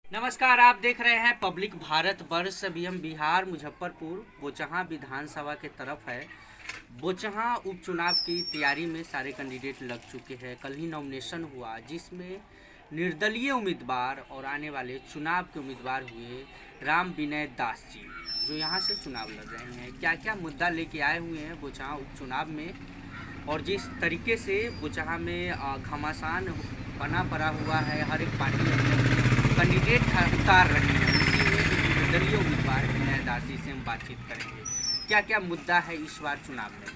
नमस्कार, आप देख रहे हैं पब्लिक भारत वर्ष। अभी हम बिहार मुजफ्फरपुर बोचहां विधानसभा के तरफ है। बोचहां उपचुनाव की तैयारी में सारे कैंडिडेट लग चुके हैं। कल ही नॉमिनेशन हुआ जिसमें निर्दलीय उम्मीदवार और आने वाले चुनाव के उम्मीदवार हुए राम विनय दास जी, जो यहां से चुनाव लड़ रहे हैं। क्या क्या मुद्दा लेके आए हुए हैं बोचहां उपचुनाव में, और जिस तरीके से बोचहां में घमासान बना पड़ा हुआ है, हर एक पार्टी अपने कैंडिडेट उतार रहे हैं, उसी में एक निर्दलीय उम्मीदवार विनय दास जी से हम बातचीत करेंगे। क्या क्या मुद्दा है इस बार चुनाव में।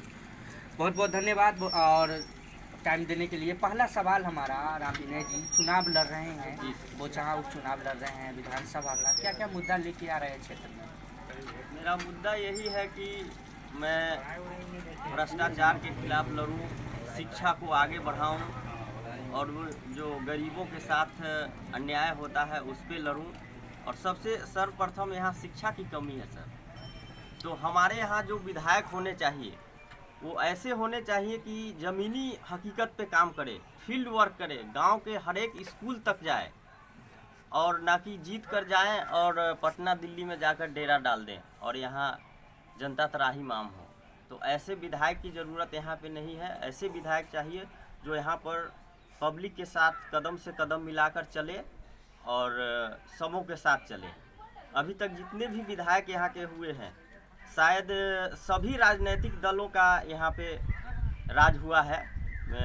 बहुत बहुत धन्यवाद और टाइम देने के लिए। पहला सवाल हमारा, राम विनय जी चुनाव लड़ रहे हैं, बोचहां उपचुनाव लड़ रहे हैं विधानसभा का, क्या क्या मुद्दा लेके आ रहे हैं क्षेत्र में। मेरा मुद्दा यही है कि मैं भ्रष्टाचार के खिलाफ लड़ूं, शिक्षा को आगे बढ़ाऊं और वो जो गरीबों के साथ अन्याय होता है उस पर लड़ूं। और सबसे सर्वप्रथम यहाँ शिक्षा की कमी है सर। तो हमारे यहाँ जो विधायक होने चाहिए वो ऐसे होने चाहिए कि ज़मीनी हकीकत पे काम करे, फील्ड वर्क करे, गांव के हर एक स्कूल तक जाए, और ना कि जीत कर जाएं और पटना दिल्ली में जाकर डेरा डाल दें और यहाँ जनता तराही माम हो। तो ऐसे विधायक की ज़रूरत यहाँ पे नहीं है। ऐसे विधायक चाहिए जो यहाँ पर पब्लिक के साथ कदम से कदम मिलाकर चले और सबों के साथ चले। अभी तक जितने भी विधायक यहाँ के हुए हैं, शायद सभी राजनीतिक दलों का यहाँ पे राज हुआ है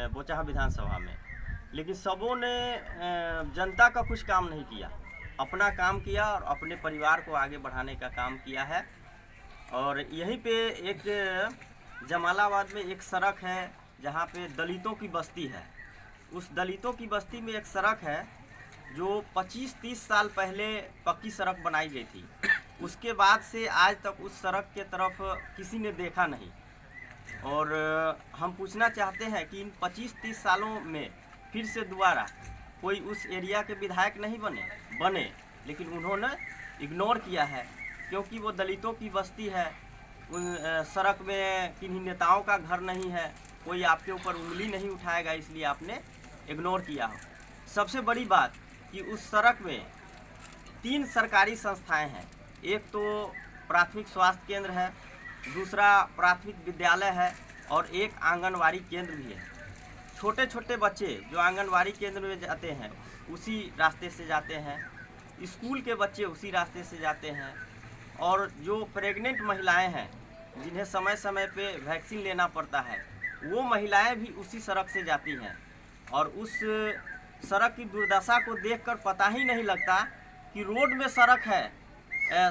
बोचहां विधानसभा में, लेकिन सबों ने जनता का कुछ काम नहीं किया, अपना काम किया और अपने परिवार को आगे बढ़ाने का काम किया है। और यहीं पे एक जमालाबाद में एक सड़क है जहाँ पे दलितों की बस्ती है। उस दलितों की बस्ती में एक सड़क है जो 25-30 साल पहले पक्की सड़क बनाई गई थी। उसके बाद से आज तक उस सड़क के तरफ किसी ने देखा नहीं। और हम पूछना चाहते हैं कि इन 25-30 सालों में फिर से दोबारा कोई उस एरिया के विधायक नहीं बने, लेकिन उन्होंने इग्नोर किया है, क्योंकि वो दलितों की बस्ती है। उन सड़क में किन्हीं नेताओं का घर नहीं है, कोई आपके ऊपर उंगली नहीं उठाएगा, इसलिए आपने इग्नोर किया हो। सबसे बड़ी बात कि उस सड़क में 3 सरकारी संस्थाएं हैं। एक तो प्राथमिक स्वास्थ्य केंद्र है, दूसरा प्राथमिक विद्यालय है और एक आंगनवाड़ी केंद्र भी है। छोटे छोटे बच्चे जो आंगनवाड़ी केंद्र में जाते हैं उसी रास्ते से जाते हैं, स्कूल के बच्चे उसी रास्ते से जाते हैं, और जो प्रेग्नेंट महिलाएं हैं जिन्हें समय समय पे वैक्सीन लेना पड़ता है, वो महिलाएं भी उसी सड़क से जाती हैं। और उस सड़क की दुर्दशा को देखकर पता ही नहीं लगता कि रोड में सड़क है,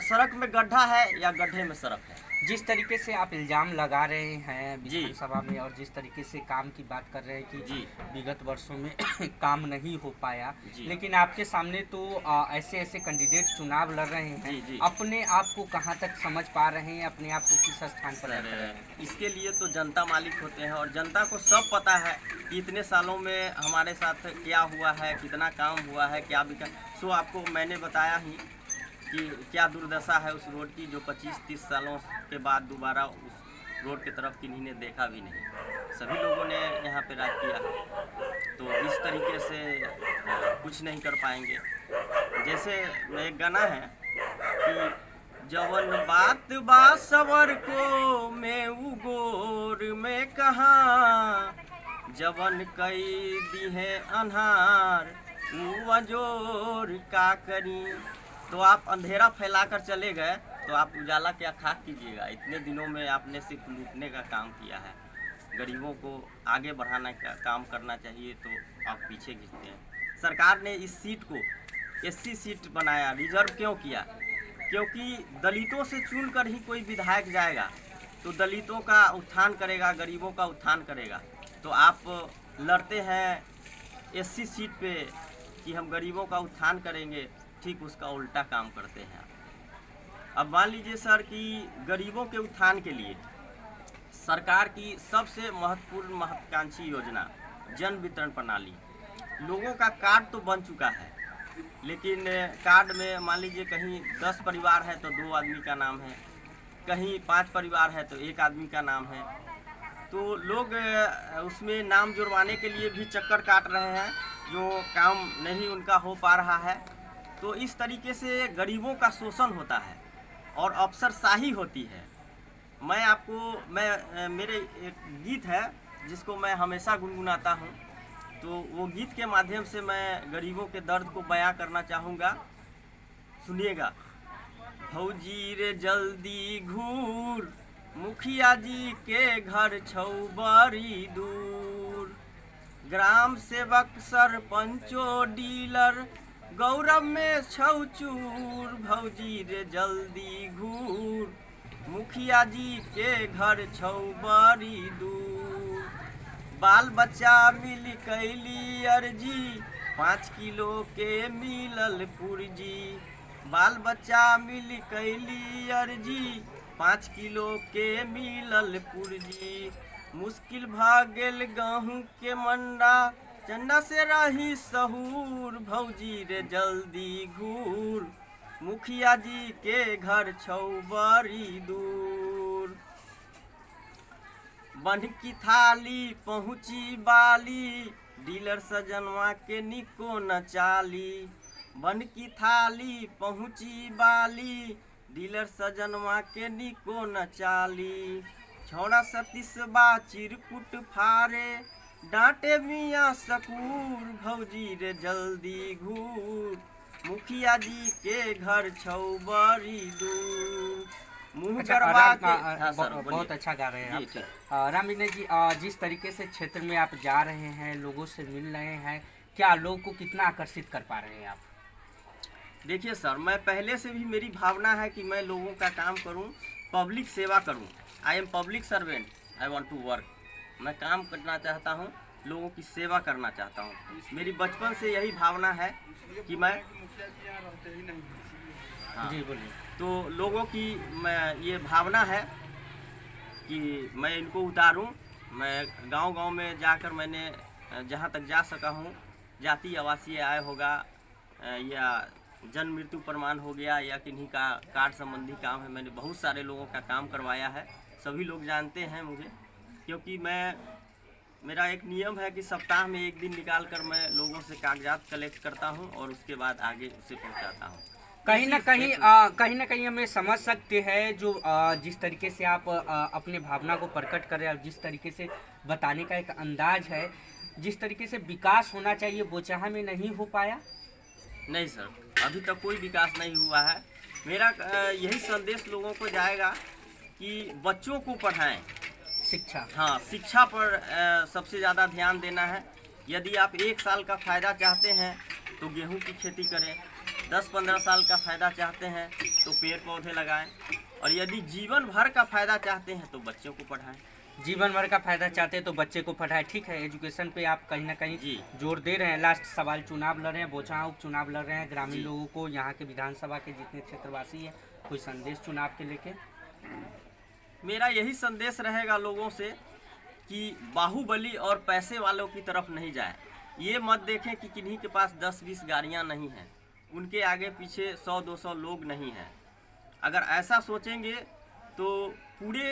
सड़क में गड्ढा है या गड्ढे में सड़क है। जिस तरीके से आप इल्ज़ाम लगा रहे हैं विधानसभा में, और जिस तरीके से काम की बात कर रहे हैं कि विगत वर्षों में काम नहीं हो पाया, लेकिन आपके सामने तो ऐसे ऐसे कैंडिडेट चुनाव लड़ रहे हैं, अपने आप को कहां तक समझ पा रहे हैं, अपने आप को किस स्थान पर रख रहे हैं। इसके लिए तो जनता मालिक होते हैं और जनता को सब पता है कि इतने सालों में हमारे साथ क्या हुआ है, कितना काम हुआ है, क्या विकास। सो आपको मैंने बताया ही कि क्या दुर्दशा है उस रोड की, जो 25-30 सालों के बाद दोबारा उस रोड की तरफ किन्हीं ने देखा भी नहीं। सभी लोगों ने यहाँ पे राज किया है, तो इस तरीके से कुछ नहीं कर पाएंगे। जैसे एक गाना है कि जवन बात बा सवर को मैं उगोर में कहाँ, जवन कई दी है अन्हार ऊ अजोर का करी। तो आप अंधेरा फैलाकर चले गए तो आप उजाला क्या खाक कीजिएगा। इतने दिनों में आपने सिर्फ लूटने का काम किया है। गरीबों को आगे बढ़ाने का काम करना चाहिए तो आप पीछे खींचते हैं। सरकार ने इस सीट को एससी सीट बनाया, रिजर्व क्यों किया? क्योंकि दलितों से चुनकर ही कोई विधायक जाएगा तो दलितों का उत्थान करेगा, गरीबों का उत्थान करेगा। तो आप लड़ते हैं एससी सीट पे कि हम गरीबों का उत्थान करेंगे, ठीक उसका उल्टा काम करते हैं। अब मान लीजिए सर कि गरीबों के उत्थान के लिए सरकार की सबसे महत्वपूर्ण महत्वाकांक्षी योजना जन वितरण प्रणाली, लोगों का कार्ड तो बन चुका है, लेकिन कार्ड में मान लीजिए कहीं 10 परिवार है तो 2 आदमी का नाम है, कहीं 5 परिवार है तो 1 आदमी का नाम है। तो लोग उसमें नाम जुड़वाने के लिए भी चक्कर काट रहे हैं, जो काम नहीं उनका हो पा रहा है। तो इस तरीके से गरीबों का शोषण होता है और अफसरशाही होती है। मेरे एक गीत है जिसको मैं हमेशा गुनगुनाता हूँ, तो वो गीत के माध्यम से मैं गरीबों के दर्द को बयां करना चाहूँगा। सुनिएगा। भौजी रे जल्दी घूर, मुखिया जी के घर छौ बड़ी दूर, ग्राम सेवक सरपंचो डीलर गौरव में छौ चूर, भौजी रे जल्दी घूर, मुखिया जी के घर छौ बड़ी दूर, बाल बच्चा मिल कैली अर्जी, 5 किलो के मिलल पुर्जी, बाल बच्चा मिल कैली अर्जी, 5 किलो के मिलल पुर्जी, मुश्किल भ गेल गेहूँ के मंडा, चन्ना से रही सहूर, भौजी रे जल्दी घूर, मुखिया जी के घर छौ बड़ी दूर, बन की थाली पहुँची बाली, डीलर सजनवा के निको न चाली, बन की थाली पहुँची बाली, डीलर सजनवा के निको न चाली, छौड़ा सतीसबा चिरकुट फारे, डांटे मियाँ सकूर, भौजी रे जल्दी घूर, मुखिया जी के घर छौ बड़ी दूर, मुँह गरबा के। हाँ सर, बहुत अच्छा गा रहे हैं जी, आप। राम विनय जी, जिस तरीके से क्षेत्र में आप जा रहे हैं, लोगों से मिल रहे हैं, क्या लोगों को कितना आकर्षित कर पा रहे हैं आप? देखिए सर, मैं पहले से भी मेरी भावना है कि मैं लोगों का काम करूं, पब्लिक सेवा करूं। I am public servant, I want to work. मैं काम करना चाहता हूं, लोगों की सेवा करना चाहता हूं। मेरी बचपन से यही भावना है कि मैं हाँ, जी बोलिए। तो लोगों की मैं ये भावना है कि मैं इनको उतारूं। मैं गांव-गांव में जाकर मैंने जहां तक जा सका हूं, जाति आवासीय आय होगा या जन्म मृत्यु प्रमाण हो गया या किन्हीं का कार्ड संबंधी काम है, मैंने बहुत सारे लोगों का काम करवाया है। सभी लोग जानते हैं मुझे, क्योंकि मेरा एक नियम है कि सप्ताह में 1 दिन निकाल कर मैं लोगों से कागजात कलेक्ट करता हूं और उसके बाद आगे उसे पहुंचाता हूं। कहीं ना कहीं हमें समझ सकते हैं जो जिस तरीके से आप अपने भावना को प्रकट कर रहे हैं और जिस तरीके से बताने का एक अंदाज है, जिस तरीके से विकास होना चाहिए बोचाहा में नहीं हो पाया। नहीं सर, अभी तक कोई विकास नहीं हुआ है। मेरा यही संदेश लोगों को जाएगा कि बच्चों को पढ़ाएं। शिक्षा, हाँ, शिक्षा पर सबसे ज़्यादा ध्यान देना है। यदि आप 1 साल का फ़ायदा चाहते हैं तो गेहूं की खेती करें, 10-15 साल का फ़ायदा चाहते हैं तो पेड़ पौधे लगाएं, और यदि जीवन भर का फ़ायदा चाहते हैं तो बच्चों को पढ़ाएं। जीवन भर का फायदा चाहते हैं तो बच्चे को पढ़ाए। ठीक है, एजुकेशन पे आप कहीं ना कहीं जी जोर दे रहे हैं। लास्ट सवाल, चुनाव लड़ रहे हैं, बोचाहा उपचुनाव लड़ रहे हैं, ग्रामीण जी। लोगों को, यहाँ के विधानसभा के जितने क्षेत्रवासी हैं, कोई संदेश चुनाव के लेके? मेरा यही संदेश रहेगा लोगों से कि बाहुबली और पैसे वालों की तरफ नहीं जाए। ये मत देखें कि किन्हीं के पास 10-20 गाड़ियाँ नहीं हैं, उनके आगे पीछे 100-200 लोग नहीं हैं। अगर ऐसा सोचेंगे तो पूरे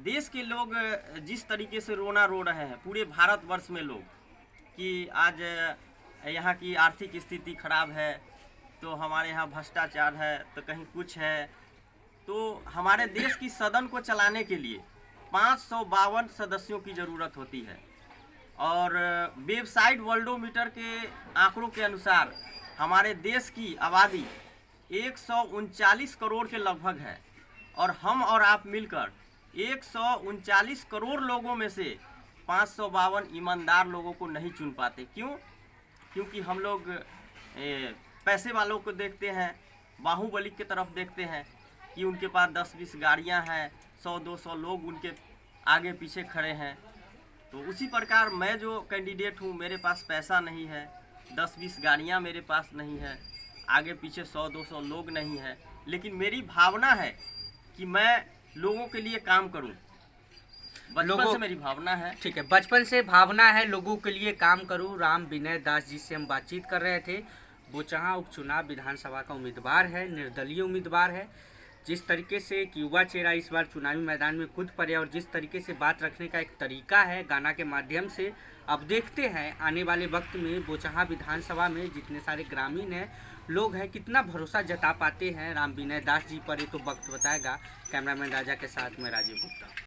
देश के लोग जिस तरीके से रोना रो रहे हैं, पूरे भारतवर्ष में लोग, कि आज यहाँ की आर्थिक स्थिति खराब है, तो हमारे यहाँ भ्रष्टाचार है, तो कहीं कुछ है, तो हमारे देश की सदन को चलाने के लिए 552 सदस्यों की ज़रूरत होती है। और वेबसाइट वर्ल्डोमीटर के आंकड़ों के अनुसार हमारे देश की आबादी 139 करोड़ के लगभग है, और हम और आप मिलकर 139 करोड़ लोगों में से 552 ईमानदार लोगों को नहीं चुन पाते। क्यों? क्योंकि हम लोग पैसे वालों को देखते हैं, बाहुबली की तरफ देखते हैं कि उनके पास 10-20 गाड़ियां हैं, 100-200 लोग उनके आगे पीछे खड़े हैं। तो उसी प्रकार मैं जो कैंडिडेट हूँ, मेरे पास पैसा नहीं है, 10-20 गाड़ियाँ मेरे पास नहीं है, आगे पीछे 100-200 लोग नहीं है, लेकिन मेरी भावना है कि मैं लोगों के लिए काम करूं। बचपन से मेरी भावना है। ठीक है, बचपन से भावना है लोगों के लिए काम करूं। राम विनय दास जी से हम बातचीत कर रहे थे। बोचाहा उपचुनाव विधानसभा का उम्मीदवार है, निर्दलीय उम्मीदवार है। जिस तरीके से एक युवा चेहरा इस बार चुनावी मैदान में कूद पड़े और जिस तरीके से बात रखने का एक तरीका है गाना के माध्यम से, अब देखते हैं आने वाले वक्त में बोचाहा विधानसभा में जितने सारे ग्रामीण हैं लोग हैं कितना भरोसा जता पाते हैं राम विनय दास जी पर, ये तो वक्त बताएगा। कैमरामैन राजा के साथ में राजीव गुप्ता।